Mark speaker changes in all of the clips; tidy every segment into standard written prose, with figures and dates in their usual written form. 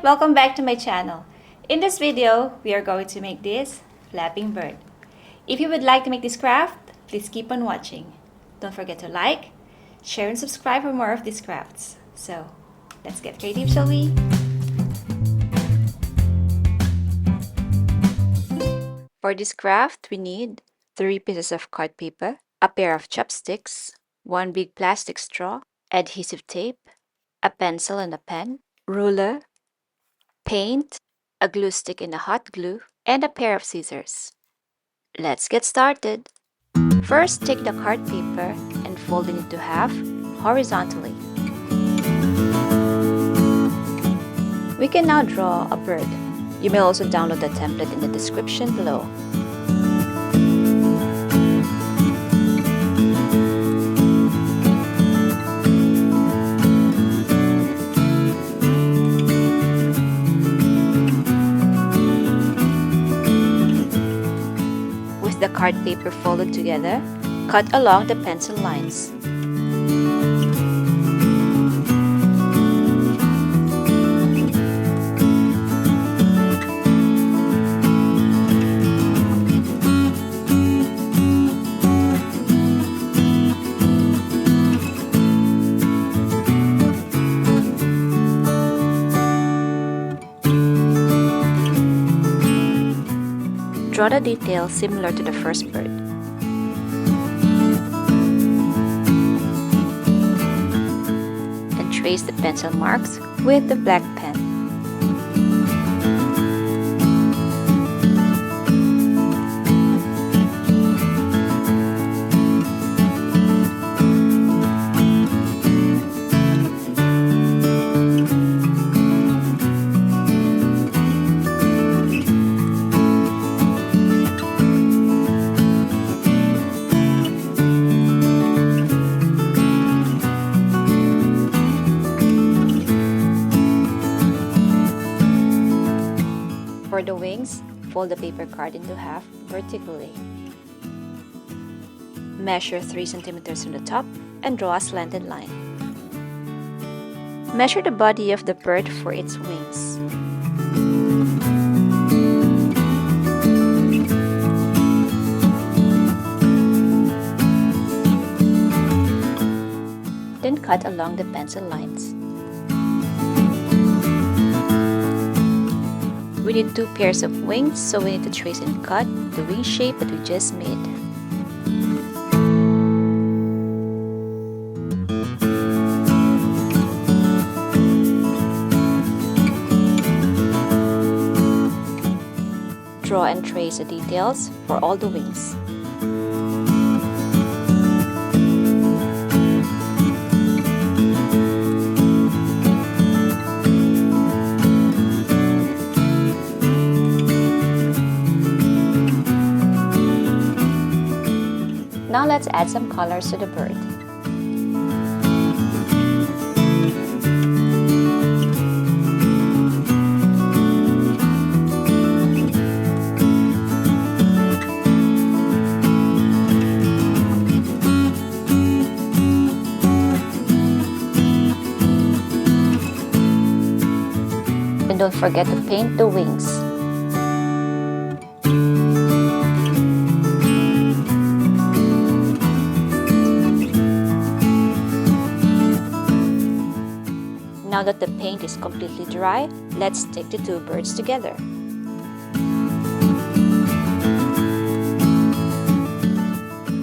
Speaker 1: welcome back to my channel. In this video, we are going to make this flapping bird. If you would like to make this craft, please keep on watching. Don't forget to like, share, and subscribe for more of these crafts. So, let's get creative, shall we? For this craft, we need 3 pieces of card paper, a pair of chopsticks, 1 big plastic straw, adhesive tape, a pencil and a pen, ruler, paint, a glue stick and a hot glue, and a pair of scissors. Let's get started. First, take the card paper and fold it into half horizontally. We can now draw a bird. You may also download the template in the description below. With the card paper folded together, cut along the pencil lines. Draw the detail similar to the first bird. And trace the pencil marks with the black pen. For the wings, fold the paper card into half vertically. Measure 3 cm from the top and draw a slanted line. Measure the body of the bird for its wings. Then cut along the pencil lines. We need 2 pairs of wings, so we need to trace and cut the wing shape that we just made. Draw and trace the details for all the wings. Now let's add some colors to the bird. And don't forget to paint the wings. Now that the paint is completely dry, let's stick the 2 birds together.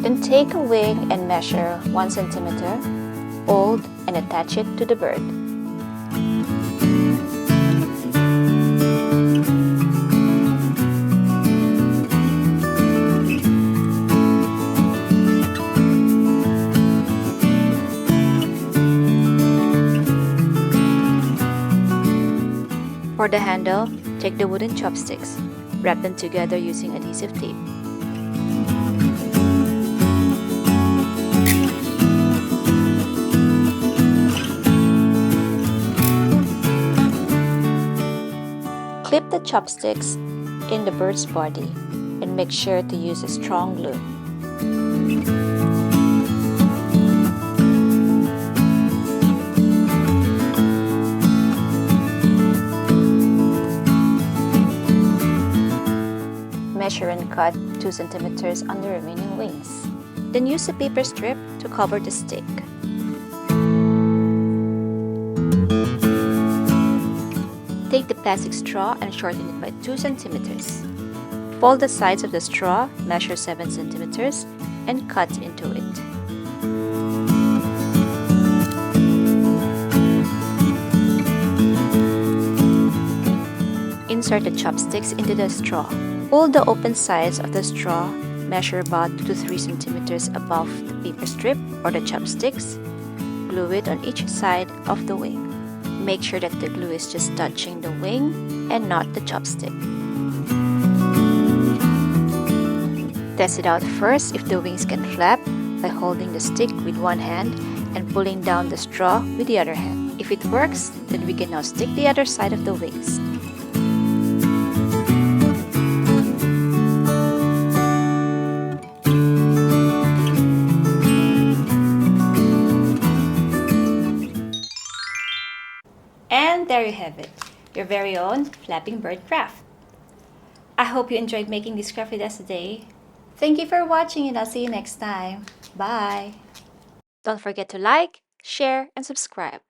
Speaker 1: Then take a wing and measure 1 cm, fold and attach it to the bird. For the handle, take the wooden chopsticks, wrap them together using adhesive tape. Clip the chopsticks in the bird's body and make sure to use a strong glue. Measure and cut 2 centimeters on the remaining wings. Then use a paper strip to cover the stick. Take the plastic straw and shorten it by 2 centimeters. Fold the sides of the straw, measure 7 centimeters, and cut into it. Insert the chopsticks into the straw. Pull the open sides of the straw, measure about 2 to 3 centimeters above the paper strip or the chopsticks. Glue it on each side of the wing. Make sure that the glue is just touching the wing and not the chopstick. Test it out first if the wings can flap by holding the stick with one hand and pulling down the straw with the other hand. If it works, then we can now stick the other side of the wings. And there you have it, your very own flapping bird craft. I hope you enjoyed making this craft with us today. Thank you for watching and I'll see you next time. Bye! Don't forget to like, share, and subscribe.